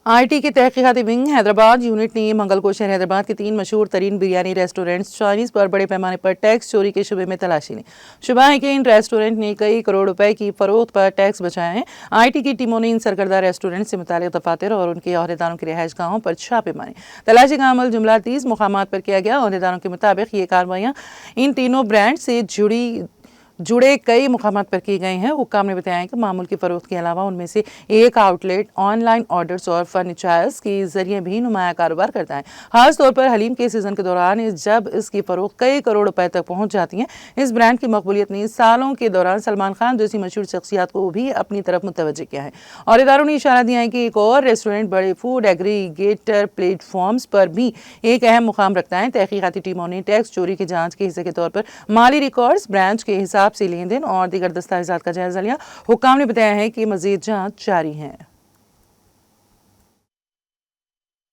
IT की तहकीकाती wing Hyderabad unit ने मंगल को शहर हैदराबाद के 3 मशहूर तरीन बिरयानी रेस्टोरेंट्स चाइनीज पर बड़े पैमाने पर टैक्स चोरी के शुबे में तलाशी ली। शुबा है कि इन रेस्टोरेंट ने कई करोड़ रुपए की फरोख्त पर टैक्स बचाए हैं। आईटी की टीमों ने इन सरकर्दा रेस्टोरेंट से मुताल्लिक दफातर और उनके अहदेदारों की रिहाइश गाहों पर छापे मारे। तलाशी का अमल जुमला 30 मुकामात पर किया गया। अहदेदारों के मुताबिक ये कार्रवाइयाँ इन तीनों ब्रांड से जुड़े कई मुकामात पर की गई हैं। हुक्काम ने बताया कि मामूल की फरोख्त के अलावा उनमें से एक आउटलेट ऑनलाइन ऑर्डर्स और फर्नीचर्स के जरिए भी नुमाया कारोबार करता है। खास तौर पर हलीम के सीजन के दौरान जब इसकी फरोख्त कई करोड़ रुपए तक पहुंच जाती है। इस ब्रांड की मकबूलियत ने सालों के दौरान सलमान खान जैसी मशहूर शख्सियात को भी अपनी तरफ मुतवज्जो किया है। और इदारों ने इशारा दिया है कि एक और रेस्टोरेंट बड़े फूड एग्रीगेटर प्लेटफॉर्म्स पर भी एक अहम मुकाम रखता है। तहकीकाती टीमों ने टैक्स चोरी की जांच के हिस्से के तौर पर माली रिकॉर्ड्स, ब्रांच के हिसाब से लेन देन और दीगर दस्तावेजात का जायजा लिया। हुक्काम ने बताया है कि मजीद जांच जारी है।